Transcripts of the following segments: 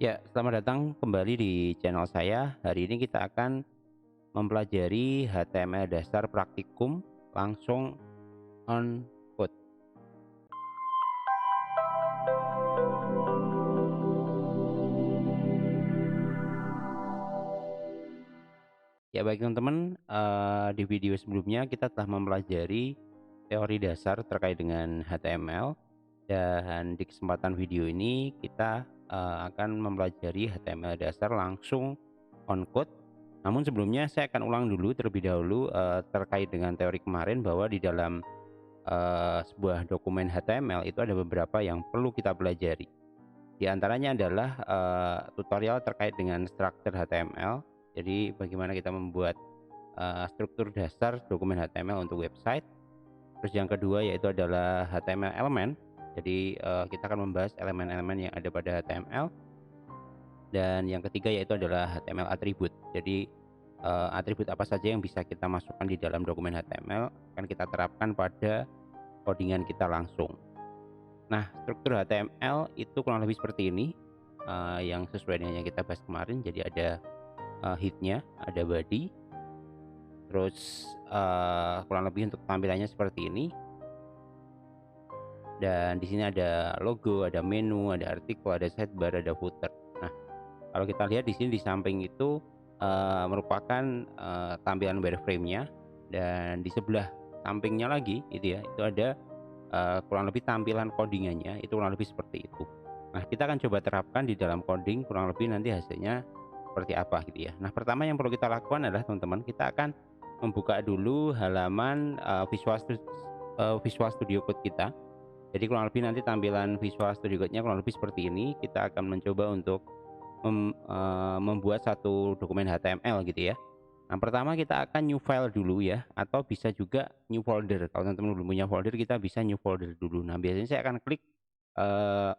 Ya, selamat datang kembali di channel saya. Hari ini kita akan mempelajari HTML dasar praktikum langsung on code. Ya, baik teman-teman, di video sebelumnya kita telah mempelajari teori dasar terkait dengan HTML, dan di kesempatan video ini kita akan mempelajari HTML dasar langsung on code. Namun sebelumnya saya akan ulang dulu terlebih dahulu terkait dengan teori kemarin, bahwa di dalam sebuah dokumen HTML itu ada beberapa yang perlu kita pelajari. Di antaranya adalah tutorial terkait dengan struktur HTML. Jadi bagaimana kita membuat struktur dasar dokumen HTML untuk website. Terus yang kedua yaitu adalah HTML elemen. Jadi kita akan membahas elemen-elemen yang ada pada HTML. Dan yang ketiga yaitu adalah HTML atribut. Jadi atribut apa saja yang bisa kita masukkan di dalam dokumen HTML akan kita terapkan pada codingan kita langsung. Nah, struktur HTML itu kurang lebih seperti ini, yang sesuai dengan yang kita bahas kemarin. Jadi ada head-nya, ada body, terus kurang lebih untuk tampilannya seperti ini. Dan di sini ada logo, ada menu, ada artikel, ada sidebar, ada footer. Nah, kalau kita lihat di sini di samping itu merupakan tampilan wireframe-nya, dan di sebelah sampingnya lagi itu ya, itu ada kurang lebih tampilan codingannya, itu kurang lebih seperti itu. Nah, kita akan coba terapkan di dalam coding, kurang lebih nanti hasilnya seperti apa gitu ya. Nah, pertama yang perlu kita lakukan adalah teman-teman, kita akan membuka dulu halaman Visual Studio Code kita. Jadi kurang lebih nanti tampilan Visual Studio Code-nya kurang lebih seperti ini. Kita akan mencoba untuk membuat satu dokumen HTML gitu ya. Nah, pertama kita akan new file dulu ya, atau bisa juga new folder. Kalau teman-teman belum punya folder, kita bisa new folder dulu. Nah, biasanya saya akan klik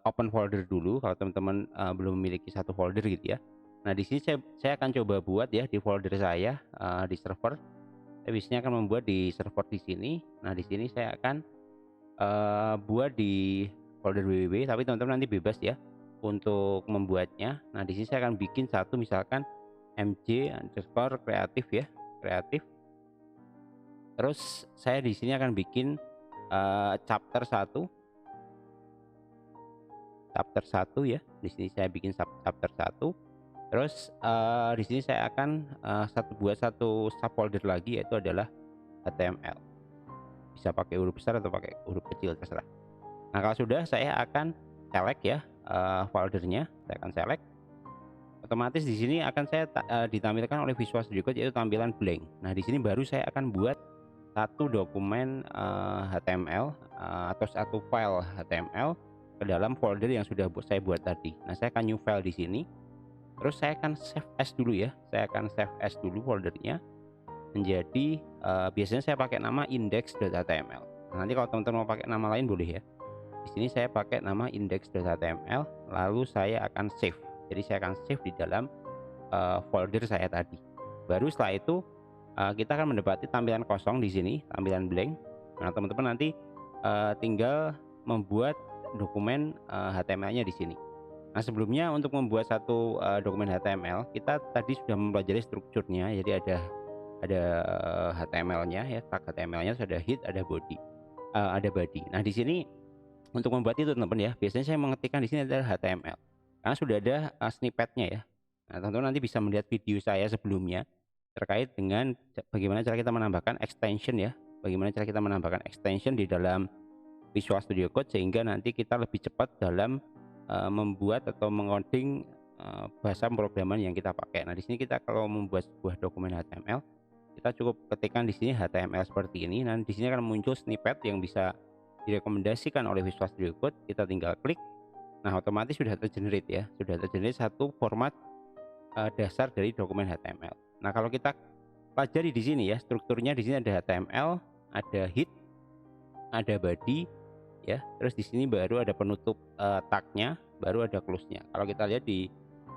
open folder dulu kalau teman-teman belum memiliki satu folder gitu ya. Nah, di sini saya akan coba buat ya di folder saya di server. Saya biasanya akan membuat di server di sini. Nah, di sini saya akan buat di folder www, tapi teman-teman nanti bebas ya untuk membuatnya. Nah, di sini saya akan bikin satu, misalkan mj_kreatif ya, kreatif. Terus saya di sini akan bikin chapter 1 ya. Di sini saya bikin chapter 1. Terus di sini saya akan buat satu subfolder lagi, yaitu adalah HTML. Bisa pakai huruf besar atau pakai huruf kecil, terserah. Nah, kalau sudah, saya akan select ya foldernya, saya akan select. Otomatis di sini akan ditampilkan oleh Visual Studio Code, yaitu tampilan blank. Nah, di sini baru saya akan buat satu dokumen HTML atau satu file HTML ke dalam folder yang sudah saya buat tadi. Nah, saya akan new file di sini. Terus saya akan save as dulu ya. Saya akan save as dulu foldernya menjadi biasanya saya pakai nama index.html. Nah, nanti kalau teman-teman mau pakai nama lain boleh ya. Di sini saya pakai nama index.html, lalu saya akan save. Jadi saya akan save di dalam folder saya tadi. Baru setelah itu kita akan mendapati tampilan kosong di sini, tampilan blank. Nah, teman-teman nanti tinggal membuat dokumen HTML-nya di sini. Nah, sebelumnya untuk membuat satu dokumen HTML, kita tadi sudah mempelajari strukturnya. Jadi ada HTML-nya ya, tag HTML-nya, ada head, ada body, ada body. Nah, di sini untuk membuat itu teman-teman ya, biasanya saya mengetikkan di sini adalah HTML. Karena sudah ada snippet-nya ya. Nah, teman-teman nanti bisa melihat video saya sebelumnya terkait dengan bagaimana cara kita menambahkan extension ya. Bagaimana cara kita menambahkan extension di dalam Visual Studio Code sehingga nanti kita lebih cepat dalam membuat atau mengoding bahasa pemrograman yang kita pakai. Nah, di sini kita kalau membuat sebuah dokumen HTML, kita cukup ketikkan di sini HTML seperti ini. Nah, di sini akan muncul snippet yang bisa direkomendasikan oleh Visual Studio Code. Kita tinggal klik. Nah, otomatis sudah tergenerate ya, sudah tergenerate satu format dasar dari dokumen HTML. Nah, kalau kita pelajari di sini ya, strukturnya di sini ada HTML, ada head, ada body ya. Terus di sini baru ada penutup tagnya, baru ada close-nya. Kalau kita lihat di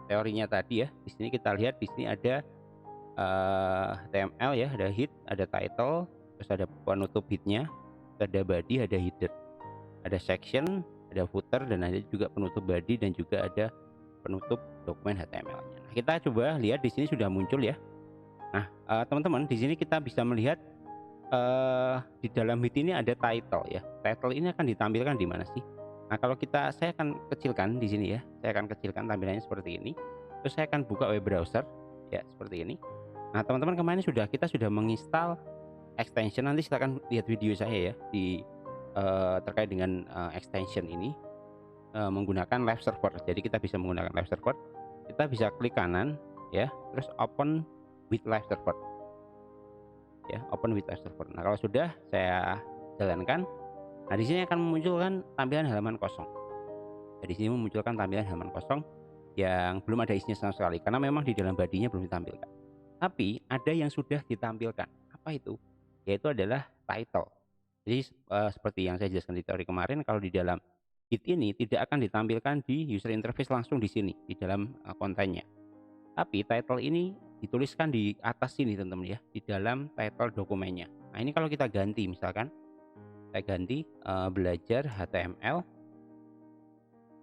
teorinya tadi ya, di sini kita lihat di sini ada HTML ya, ada head, ada title, terus ada penutup head-nya, ada body, ada header, ada section, ada footer, dan ada juga penutup body, dan juga ada penutup dokumen HTML-nya. Nah, kita coba lihat di sini sudah muncul ya. Nah, teman-teman, di sini kita bisa melihat di dalam Meet ini ada title ya. Title ini akan ditampilkan di mana sih? Nah, kalau saya akan kecilkan di sini ya. Saya akan kecilkan tampilannya seperti ini. Terus saya akan buka web browser ya, seperti ini. Nah, teman-teman, kemarin kita sudah menginstal extension. Nanti silakan lihat video saya ya di terkait dengan extension ini menggunakan live server. Jadi kita bisa menggunakan live server. Kita bisa klik kanan ya, terus open with live server. Ya, open with live server. Nah, kalau sudah saya jalankan, nah di sini akan memunculkan tampilan halaman kosong. Di sini memunculkan tampilan halaman kosong yang belum ada isinya sama sekali karena memang di dalam bodinya belum ditampilkan. Tapi ada yang sudah ditampilkan. Apa itu? Yaitu adalah title. Jadi seperti yang saya jelaskan di teori kemarin, kalau di dalam Git ini tidak akan ditampilkan di user interface langsung di sini di dalam kontennya. Tapi title ini dituliskan di atas sini teman-teman ya, di dalam title dokumennya. Nah, ini kalau kita ganti, misalkan saya ganti belajar HTML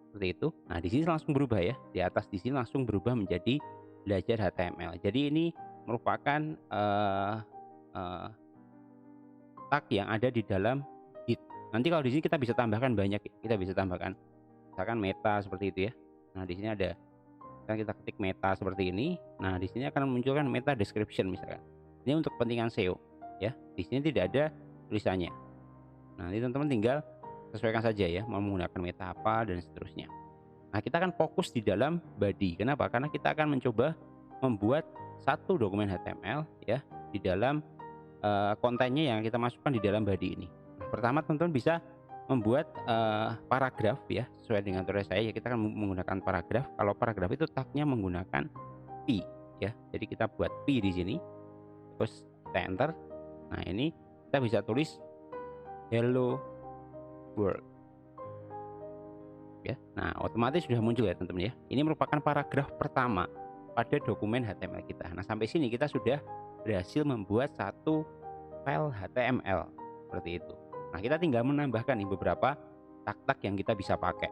seperti itu. Nah, di sini langsung berubah ya. Di atas di sini langsung berubah menjadi belajar HTML. Jadi ini merupakan tag yang ada di dalam Git. Nanti kalau di sini kita bisa tambahkan banyak, kita bisa tambahkan misalkan meta seperti itu ya. Nah, di sini ada, misalkan kita ketik meta seperti ini. Nah, di sini akan memunculkan meta description misalkan. Ini untuk kepentingan SEO ya. Di sini tidak ada tulisannya. Nah, nanti teman-teman tinggal sesuaikan saja ya, mau menggunakan meta apa dan seterusnya. Nah, kita akan fokus di dalam body. Kenapa? Karena kita akan mencoba membuat satu dokumen HTML ya di dalam kontennya yang kita masukkan di dalam body ini. Nah, pertama teman-teman bisa membuat paragraf ya, sesuai dengan tutorial saya ya, kita akan menggunakan paragraf. Kalau paragraf itu tagnya menggunakan P ya. Jadi kita buat P di sini. Terus kita enter. Nah, ini kita bisa tulis hello world. Ya. Nah, otomatis sudah muncul ya teman-teman ya. Ini merupakan paragraf pertama pada dokumen HTML kita. Nah, sampai sini kita sudah berhasil membuat satu file HTML seperti itu. Nah, kita tinggal menambahkan nih beberapa tag-tag yang kita bisa pakai.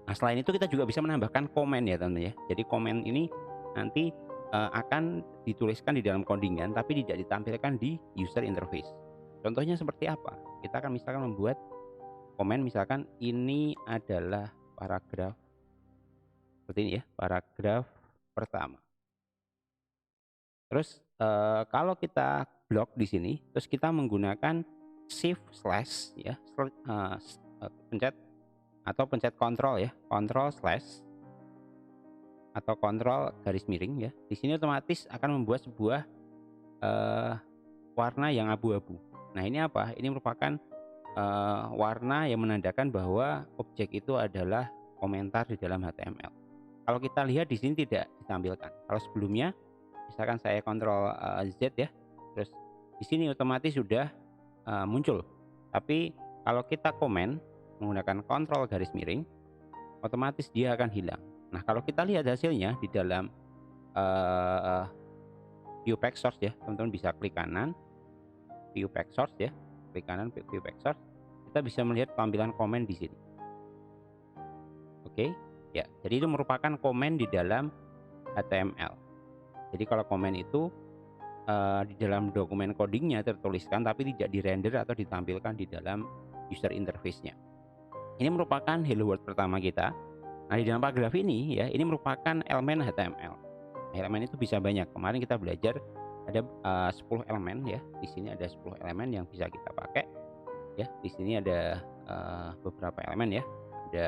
Nah, selain itu kita juga bisa menambahkan komen ya teman-teman ya. Jadi komen ini nanti akan dituliskan di dalam codingan tapi tidak ditampilkan di user interface. Contohnya seperti apa? Kita akan misalkan membuat komen, misalkan ini adalah paragraf seperti ini ya, paragraf pertama. Terus kalau kita blok di sini, terus kita menggunakan shift slash ya, pencet atau pencet kontrol ya, kontrol slash atau kontrol garis miring ya. Di sini otomatis akan membuat sebuah warna yang abu-abu. Nah, ini apa? Ini merupakan warna yang menandakan bahwa objek itu adalah komentar di dalam HTML. Kalau kita lihat di sini tidak ditampilkan. Kalau sebelumnya misalkan saya kontrol Z ya, terus di sini otomatis sudah muncul. Tapi kalau kita komen menggunakan kontrol garis miring, otomatis dia akan hilang. Nah, kalau kita lihat hasilnya di dalam view page source ya, teman-teman bisa klik kanan view page source ya, klik kanan view page source, kita bisa melihat tampilan komen di sini. Oke, ya, jadi itu merupakan komen di dalam HTML. Jadi kalau komen itu di dalam dokumen codingnya tertuliskan tapi tidak dirender atau ditampilkan di dalam user interface-nya. Ini merupakan hello world pertama kita. Nah, di dalam paragraf ini ya, ini merupakan elemen HTML. Elemen itu bisa banyak. Kemarin kita belajar ada 10 elemen ya. Di sini ada 10 elemen yang bisa kita pakai. Ya, di sini ada beberapa elemen ya. Ada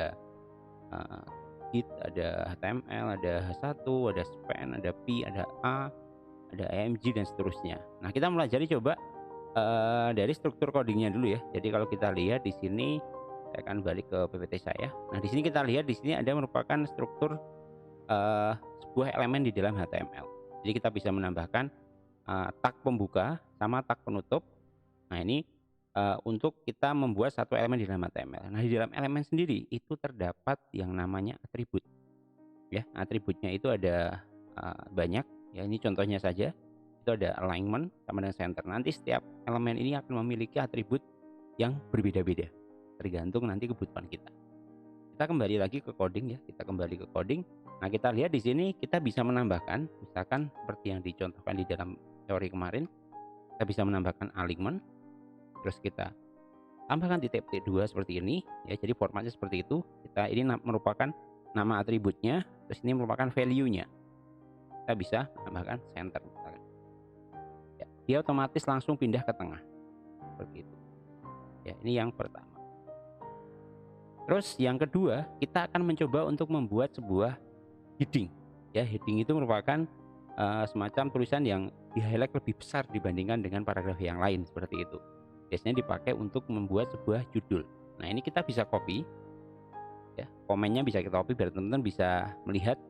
Git, ada HTML, ada H1, ada span, ada P, ada A, ada AMG dan seterusnya. Nah, kita pelajari coba dari struktur codingnya dulu ya. Jadi kalau kita lihat di sini, saya akan balik ke PPT saya. Nah, di sini kita lihat di sini ada merupakan struktur sebuah elemen di dalam HTML. Jadi kita bisa menambahkan tag pembuka sama tag penutup. Nah, ini untuk kita membuat satu elemen di dalam HTML. Nah, di dalam elemen sendiri itu terdapat yang namanya atribut. Ya, atributnya itu ada banyak. Ya, ini contohnya saja. Itu ada alignment sama dengan center. Nanti setiap elemen ini akan memiliki atribut yang berbeda-beda, tergantung nanti kebutuhan kita. Kita kembali lagi ke coding ya. Kita kembali ke coding. Nah, kita lihat di sini kita bisa menambahkan, misalkan seperti yang dicontohkan di dalam teori kemarin, kita bisa menambahkan alignment, terus kita tambahkan titik-titik 2 seperti ini ya. Jadi formatnya seperti itu. Kita ini merupakan nama atributnya, terus ini merupakan value-nya. Kita bisa menambahkan center misalkan. Ya, dia otomatis langsung pindah ke tengah. Seperti itu. Ya, ini yang pertama. Terus yang kedua, kita akan mencoba untuk membuat sebuah heading. Ya, heading itu merupakan semacam tulisan yang di-highlight lebih besar dibandingkan dengan paragraf yang lain seperti itu. Biasanya dipakai untuk membuat sebuah judul. Nah, ini kita bisa copy ya, komennya bisa kita copy biar teman-teman bisa melihat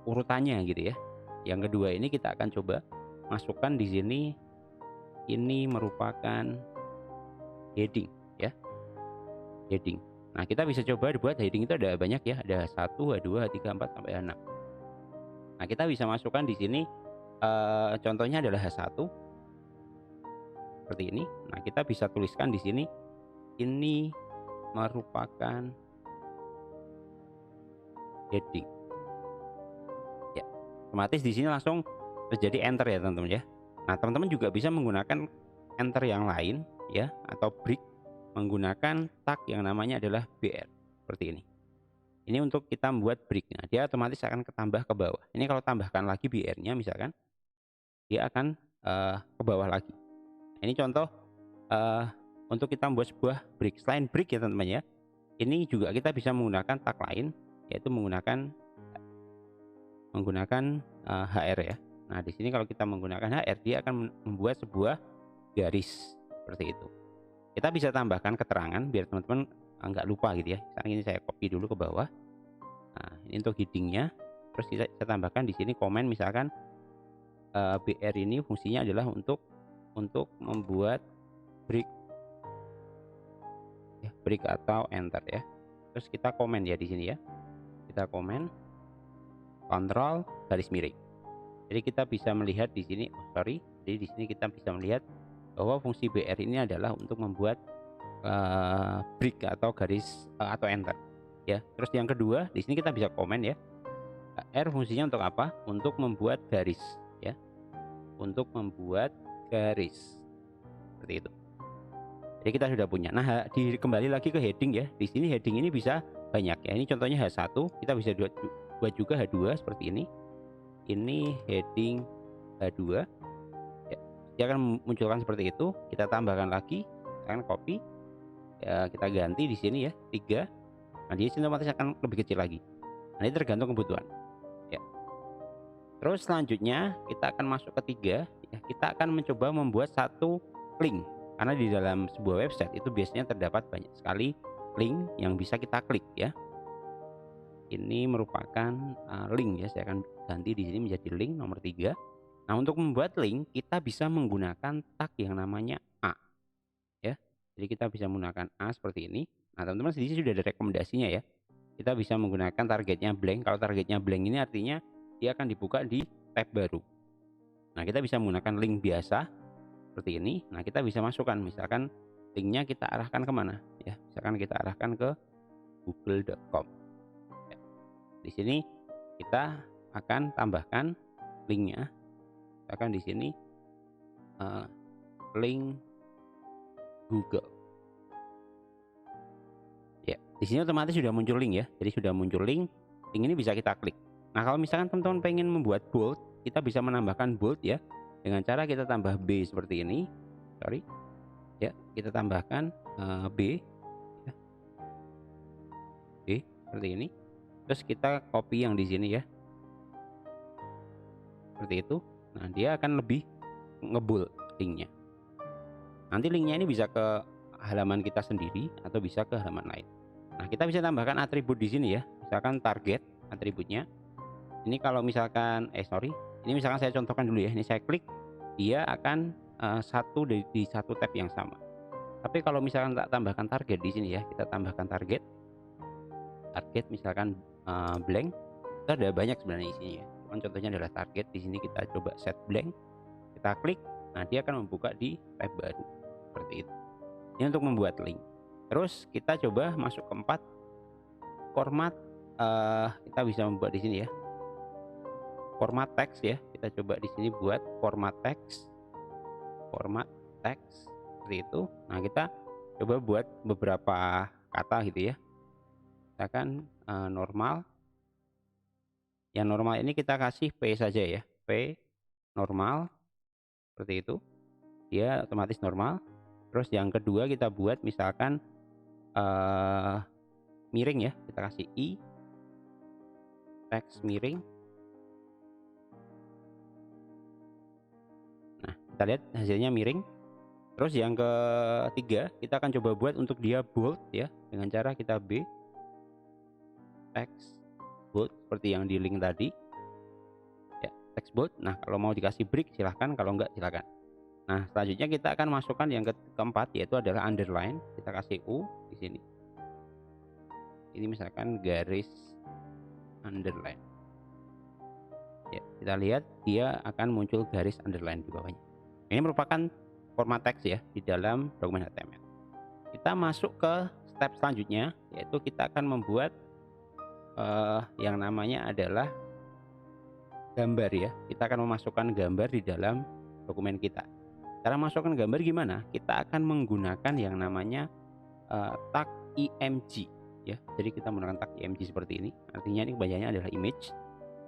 urutannya gitu ya. Yang kedua ini kita akan coba masukkan di sini, ini merupakan heading ya, heading. Nah, kita bisa coba dibuat heading itu ada banyak ya, ada H1, H2, H3, H4 sampai H6. Nah, kita bisa masukkan di sini contohnya adalah H1 seperti ini. Nah, kita bisa tuliskan di sini ini merupakan heading. Ya, otomatis di sini langsung terjadi enter ya teman-teman ya. Nah, teman-teman juga bisa menggunakan enter yang lain ya, atau break menggunakan tag yang namanya adalah BR seperti ini. Ini untuk kita membuat break. Nah, dia otomatis akan ketambah ke bawah. Ini kalau tambahkan lagi BR-nya misalkan, dia akan ke bawah lagi. Nah, ini contoh untuk kita membuat sebuah break. Selain break ya teman-teman ya, ini juga kita bisa menggunakan tag lain, yaitu menggunakan HR ya. Nah, di sini kalau kita menggunakan HR, dia akan membuat sebuah garis seperti itu. Kita bisa tambahkan keterangan biar teman-teman nggak lupa gitu ya. Sekarang ini saya copy dulu ke bawah. Nah, ini untuk headingnya. Terus kita tambahkan di sini komen misalkan BR ini fungsinya adalah untuk membuat break ya, break atau enter ya. Terus kita komen ya di sini ya. Kita komen kontrol garis miring. Jadi kita bisa melihat di sini, jadi di sini kita bisa melihat bahwa fungsi BR ini adalah untuk membuat break atau garis atau enter ya. Terus yang kedua di sini kita bisa komen ya, R fungsinya untuk apa? Untuk membuat garis ya, untuk membuat garis seperti itu. Jadi kita sudah punya. Nah, kembali lagi ke heading ya. Di sini heading ini bisa banyak ya. Ini contohnya H1, kita bisa buat juga H2 seperti ini. Ini heading H2 ya. Dia akan munculkan seperti itu. Kita tambahkan lagi, akan copy ya, kita ganti di sini ya 3. Nah, di sini otomatis akan lebih kecil lagi. Nah, ini tergantung kebutuhan ya. Terus selanjutnya kita akan masuk ke 3 ya. Kita akan mencoba membuat satu link, karena di dalam sebuah website itu biasanya terdapat banyak sekali link yang bisa kita klik ya. Ini merupakan link ya. Saya akan ganti di sini menjadi link nomor 3. Nah, untuk membuat link kita bisa menggunakan tag yang namanya A ya. Jadi kita bisa menggunakan A seperti ini. Nah, teman-teman di sini sudah ada rekomendasinya ya. Kita bisa menggunakan targetnya blank. Kalau targetnya blank ini artinya dia akan dibuka di tab baru. Nah, kita bisa menggunakan link biasa seperti ini. Nah, kita bisa masukkan misalkan linknya kita arahkan kemana ya. Misalkan kita arahkan ke google.com ya. Di sini kita akan tambahkan linknya. Misalkan di sini link Google. Ya, di sini otomatis sudah muncul link ya. Jadi sudah muncul link. Link ini bisa kita klik. Nah, kalau misalkan teman-teman pengen membuat bold, kita bisa menambahkan bold ya. Dengan cara kita tambah B seperti ini. Ya, kita tambahkan B ya. B seperti ini. Terus kita copy yang di sini ya. Seperti itu. Nah, dia akan lebih ngebold linknya. Nanti linknya ini bisa ke halaman kita sendiri atau bisa ke halaman lain. Nah, kita bisa tambahkan atribut di sini ya. Misalkan target atributnya. Ini kalau misalkan ini misalkan saya contohkan dulu ya. Ini saya klik, dia akan satu di satu tab yang sama. Tapi kalau misalkan tak tambahkan target di sini ya, kita tambahkan target misalkan blank. Itu ada banyak sebenarnya isinya ya. Cuman contohnya adalah target. Di sini kita coba set blank. Kita klik, nah dia akan membuka di tab baru seperti itu. Ini untuk membuat link. Terus kita coba masuk ke 4, format kita bisa membuat di sini ya, format teks ya. Kita coba di sini buat format teks seperti itu. Nah, kita coba buat beberapa kata gitu ya. Misalkan normal. Yang normal ini kita kasih P saja ya, P normal seperti itu. Dia otomatis normal. Terus yang kedua kita buat misalkan miring ya, kita kasih I, teks miring. Nah, kita lihat hasilnya miring. Terus yang ketiga kita akan coba buat untuk dia bold ya, dengan cara kita B, teks bold seperti yang di link tadi ya, teks bold. Nah, kalau mau dikasih break silahkan, kalau enggak silahkan. Nah, selanjutnya kita akan masukkan yang keempat, yaitu adalah underline. Kita kasih U di sini. Ini misalkan garis underline. Ya, kita lihat dia akan muncul garis underline di bawahnya. Ini merupakan format teks ya di dalam dokumen HTML. Kita masuk ke step selanjutnya, yaitu kita akan membuat yang namanya adalah gambar ya. Kita akan memasukkan gambar di dalam dokumen kita. Cara masukkan gambar gimana? Kita akan menggunakan yang namanya tag img ya. Jadi kita menggunakan tag img seperti ini. Artinya ini kebanyakannya adalah image.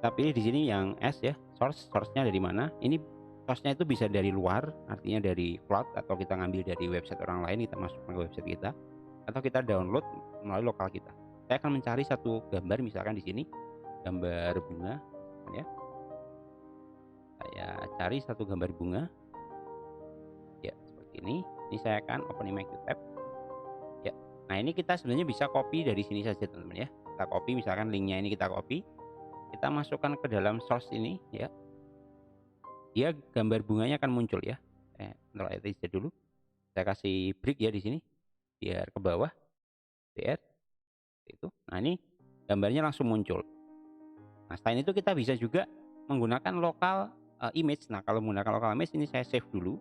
Tapi di sini yang S ya, source-nya dari mana? Ini source-nya itu bisa dari luar, artinya dari cloud, atau kita ngambil dari website orang lain, kita masukkan ke website kita, atau kita download melalui lokal kita. Saya akan mencari satu gambar, misalkan di sini gambar bunga ya. Saya cari satu gambar bunga. Ya, seperti ini. Ini saya akan open image tab. Ya. Nah, ini kita sebenarnya bisa copy dari sini saja, teman-teman ya. Kita copy, misalkan linknya ini kita copy. Kita masukkan ke dalam source ini ya. Dia gambar bunganya akan muncul ya. Control Alt saja dulu. Saya kasih break ya di sini biar ke bawah. BR itu. Nah, ini gambarnya langsung muncul. Nah, selain itu kita bisa juga menggunakan lokal image. Nah, kalau menggunakan lokal image ini saya save dulu.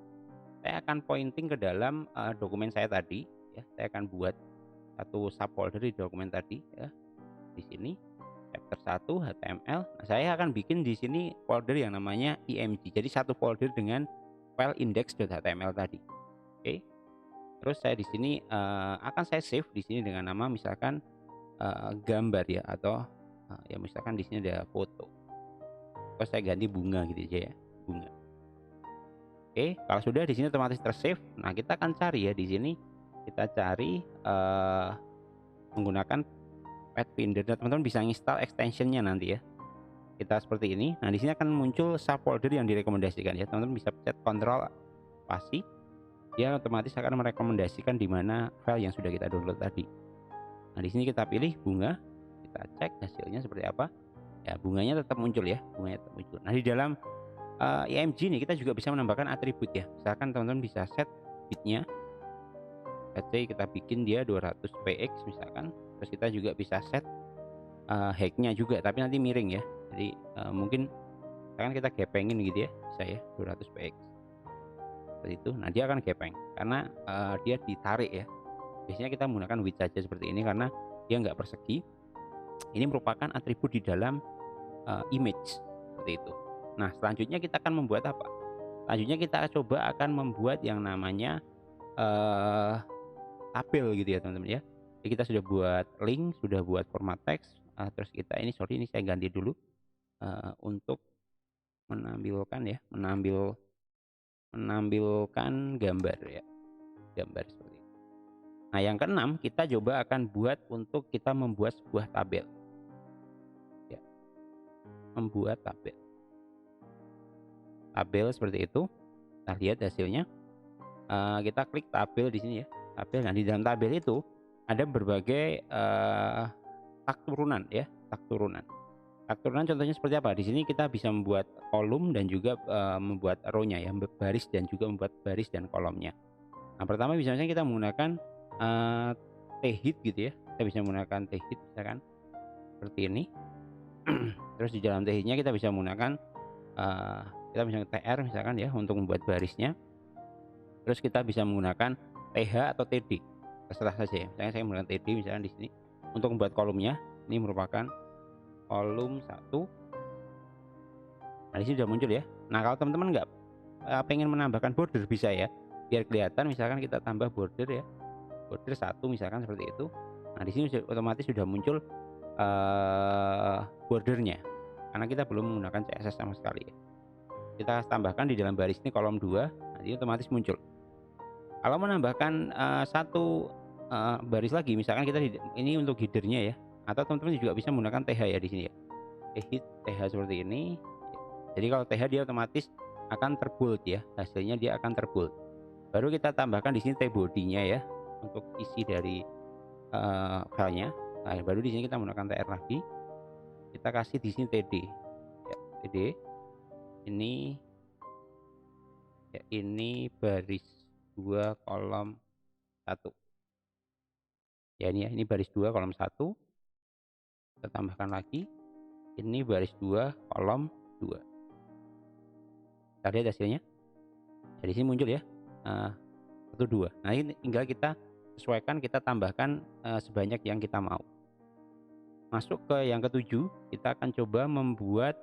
Saya akan pointing ke dalam dokumen saya tadi ya. Saya akan buat satu subfolder di dokumen tadi ya. Di sini chapter 1 HTML. Nah, saya akan bikin di sini folder yang namanya img. Jadi satu folder dengan file index.html tadi. Oke. Terus saya di sini akan saya save di sini dengan nama misalkan gambar ya, atau ya misalkan di sini ada foto. Terus saya ganti bunga gitu aja ya, bunga. Oke, kalau sudah di sini otomatis tersave. Nah, kita akan cari ya di sini. Kita cari menggunakan Pathfinder. Dan teman-teman bisa install extensionnya nanti ya. Kita seperti ini. Nah, di sini akan muncul subfolder yang direkomendasikan ya. Teman-teman bisa pencet Ctrl spasi. Dia otomatis akan merekomendasikan di mana file yang sudah kita download tadi. Nah, di sini kita pilih bunga. Kita cek hasilnya seperti apa. Ya, bunganya tetap muncul ya. Bunganya tetap muncul. Nah, di dalam img ini kita juga bisa menambahkan atribut ya. Misalkan teman-teman bisa set bitnya. Let's say kita bikin dia 200 px misalkan. Terus kita juga bisa set height-nya juga, tapi nanti miring ya. Jadi mungkin misalkan kita gepengin gitu ya, bisa ya 200 px seperti itu. Nah, dia akan gepeng karena dia ditarik ya. Biasanya kita menggunakan width saja seperti ini karena dia nggak persegi. Ini merupakan atribut di dalam image seperti itu. Nah, selanjutnya kita akan membuat apa? Selanjutnya kita coba akan membuat yang namanya tabel gitu ya, teman-teman ya. Jadi kita sudah buat link, sudah buat format teks, terus kita ini saya ganti dulu untuk menampilkan ya, menampilkan gambar ya, gambar seperti itu. Nah, yang keenam kita coba akan buat untuk kita membuat sebuah tabel ya, membuat tabel seperti itu. Kita lihat hasilnya. Kita klik tabel di sini ya, tabel. Nah, di dalam tabel itu ada berbagai tag turunan ya, tag turunan. Tag turunan contohnya seperti apa? Di sini kita bisa membuat kolom dan juga membuat row-nya ya, baris dan juga membuat baris dan kolomnya. Nah, pertama misalnya kita menggunakan t-hit gitu ya. Kita bisa menggunakan t-hit misalkan seperti ini. Terus di dalam t-hitnya kita bisa menggunakan kita bisa tr misalkan ya untuk membuat barisnya. Terus kita bisa menggunakan th atau td, terserah saja ya. Misalnya saya menggunakan td misalkan di sini untuk membuat kolomnya. Ini merupakan kolom 1. Nah, di sini sudah muncul ya. Nah, kalau teman-teman nggak pengen menambahkan border bisa ya. Biar kelihatan misalkan kita tambah border ya. Border 1 misalkan seperti itu. Nah, di sini otomatis sudah muncul bordernya. Karena kita belum menggunakan CSS sama sekali ya. Kita tambahkan di dalam baris ini kolom 2, nanti otomatis muncul. Kalau menambahkan satu baris lagi, misalkan kita ini untuk header-nya ya, atau teman-teman juga bisa menggunakan TH ya di sini ya. TH seperti ini. Jadi kalau TH dia otomatis akan terbold ya, hasilnya dia akan terbold. Baru kita tambahkan di sini T-body-nya ya, untuk isi dari filenya. Nah, baru di sini kita menggunakan TR lagi. Kita kasih di sini TD. Ya, TD. Ini ya, ini baris 2 kolom 1. Ya ini ya, ini baris 2 kolom 1. Kita tambahkan lagi. Ini baris 2 kolom 2. Kita lihat hasilnya. Dari sini muncul ya. 1 2. Nah, ini tinggal kita sesuaikan, kita tambahkan sebanyak yang kita mau. Masuk ke yang ketujuh, kita akan coba membuat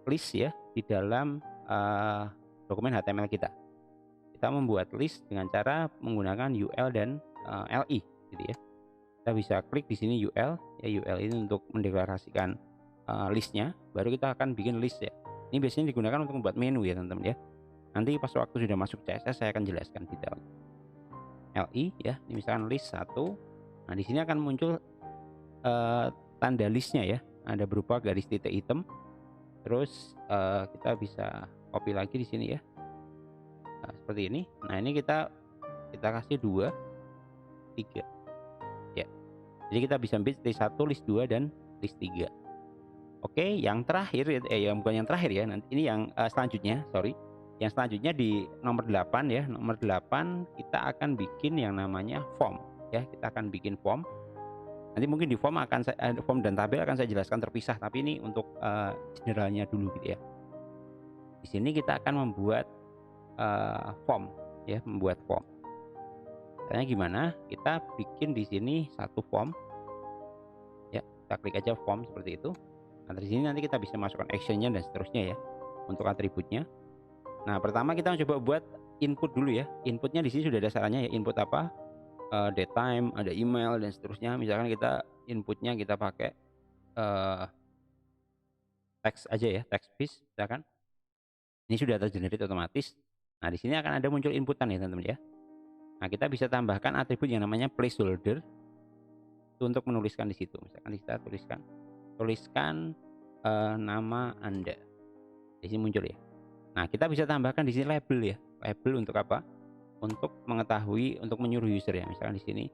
list ya di dalam dokumen HTML kita. Kita membuat list dengan cara menggunakan UL dan LI gitu ya. Kita bisa klik di sini UL ya, UL ini untuk mendeklarasikan listnya, baru kita akan bikin list ya. Ini biasanya digunakan untuk membuat menu ya teman-teman ya. Nanti pas waktu sudah masuk CSS saya akan jelaskan detailnya. LI ya, ini misalkan list 1. Nah, di sini akan muncul tanda listnya ya, ada berupa garis titik hitam. Terus kita bisa copy lagi di sini ya. Nah, seperti ini. Nah, ini kita kasih 2, 3 ya. Jadi kita bisa bikin list 1, list 2 dan list 3. Oke, yang terakhir yang bukan yang terakhir ya, nanti ini yang selanjutnya, sorry. Yang selanjutnya di nomor 8 ya. Nomor 8 kita akan bikin yang namanya form ya. Kita akan bikin form. Nanti mungkin di form form dan tabel akan saya jelaskan terpisah, tapi ini untuk generalnya dulu gitu ya. Di sini kita akan membuat form ya, membuat form. Caranya gimana? Kita bikin di sini satu form. Ya, kita klik aja form seperti itu. Nah, dari sini nanti kita bisa masukkan actionnya dan seterusnya ya untuk atributnya. Nah, pertama kita coba buat input dulu ya. Inputnya di sini sudah ada sarannya ya. Input apa? Date time, ada email dan seterusnya. Misalkan kita inputnya kita pakai teks aja ya, text piece misalkan. Ini sudah tergenerate otomatis. Nah, di sini akan ada muncul inputan ya teman-teman ya. Nah, kita bisa tambahkan atribut yang namanya placeholder untuk menuliskan di situ. Misalkan kita tuliskan nama Anda. Di sini muncul ya. Nah, kita bisa tambahkan di sini label ya. Label untuk apa? Untuk mengetahui, untuk menyuruh user ya. Misalkan di sini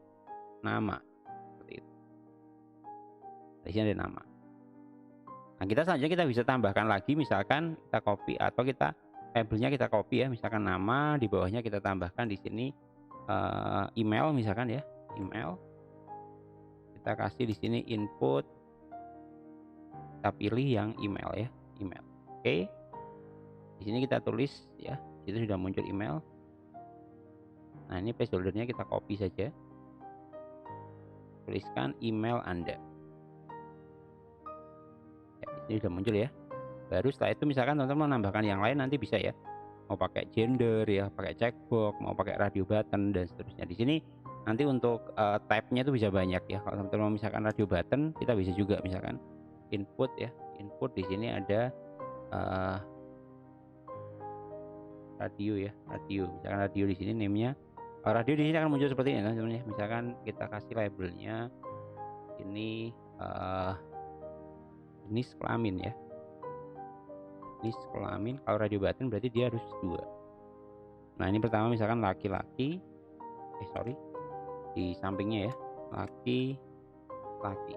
nama seperti itu. Di sini ada nama. Nah, kita selanjutnya kita bisa tambahkan lagi, misalkan kita copy atau kita labelnya kita copy ya. Misalkan nama, di bawahnya kita tambahkan di sini email misalkan ya, email. Kita kasih di sini input. Kita pilih yang email ya, email. Oke. Di sini kita tulis ya, itu sudah muncul email. Nah, ini placeholdernya kita copy saja. Tuliskan email Anda. Ya, ini sudah muncul ya. Baru setelah itu misalkan teman-teman menambahkan yang lain nanti bisa ya. Mau pakai gender ya, pakai checkbox, mau pakai radio button dan seterusnya. Di sini nanti untuk type-nya itu bisa banyak ya. Kalau teman-teman misalkan radio button, kita bisa juga misalkan input ya. Input di sini ada radio ya, radio. Misalkan radio di sini name-nya radio di sini akan muncul seperti ini teman-teman ya. Misalkan kita kasih labelnya ini jenis kelamin ya. Jenis kelamin, kalau radio button berarti dia harus 2. Nah, ini pertama misalkan laki-laki. Di sampingnya ya. Laki-laki.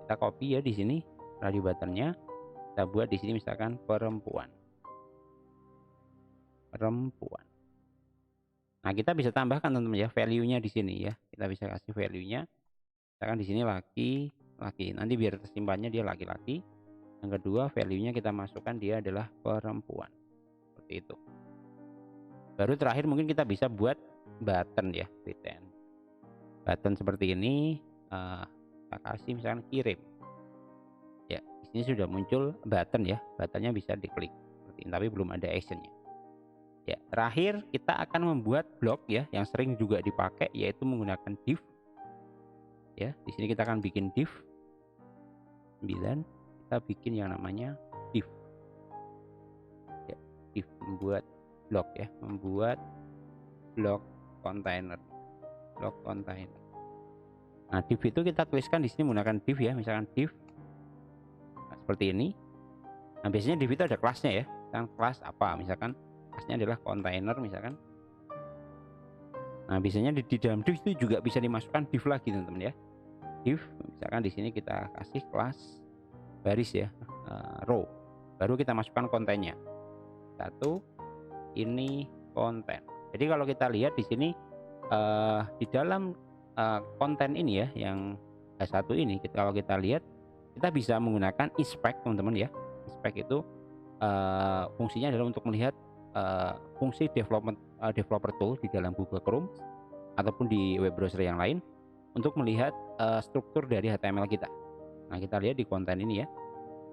Kita copy ya di sini radio buttonnya. Kita buat di sini misalkan perempuan. Nah, kita bisa tambahkan teman-teman ya value-nya di sini ya. Kita bisa kasih value-nya. Misalkan di sini laki. Nanti biar tersimpannya dia laki-laki. Yang kedua value-nya kita masukkan dia adalah perempuan. Seperti itu. Baru terakhir mungkin kita bisa buat button ya, button seperti ini. Kita kasih misalkan kirim. Di sini sudah muncul button ya, buttonnya bisa diklik seperti ini, tapi belum ada actionnya. Ya, terakhir kita akan membuat blok ya, yang sering juga dipakai yaitu menggunakan div. Ya, di sini kita akan bikin div 9, kita bikin yang namanya div. Ya, div membuat blok ya, membuat blok container. Blok container. Nah, div itu kita tuliskan di sini menggunakan div ya, misalkan div. Nah, seperti ini. Nah, biasanya div itu ada kelasnya ya. Kan kelas apa? Misalkan kelasnya adalah container misalkan. Nah, biasanya di dalam div itu juga bisa dimasukkan div lagi teman-teman ya. Div, misalkan di sini kita kasih kelas baris ya, row. Baru kita masukkan kontennya. Satu, ini konten. Jadi kalau kita lihat di sini di dalam konten ini ya, yang satu ini, kalau kita lihat kita bisa menggunakan inspect teman-teman ya. Inspect itu fungsinya adalah untuk melihat fungsi developer tool di dalam Google Chrome ataupun di web browser yang lain untuk melihat struktur dari HTML kita. Nah, kita lihat di konten ini ya.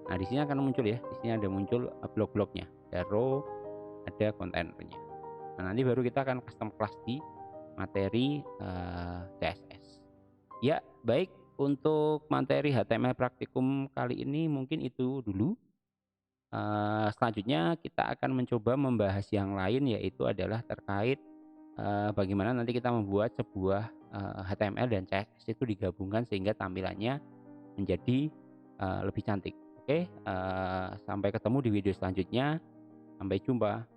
Nah, di sini akan muncul ya. Di sini ada muncul blok-bloknya, ada row, ada kontainernya. Nah, nanti baru kita akan custom class di materi CSS. Ya, baik, untuk materi HTML praktikum kali ini mungkin itu dulu. Selanjutnya kita akan mencoba membahas yang lain, yaitu adalah terkait bagaimana nanti kita membuat sebuah HTML dan CSS itu digabungkan sehingga tampilannya menjadi lebih cantik. Oke, sampai ketemu di video selanjutnya. Sampai jumpa.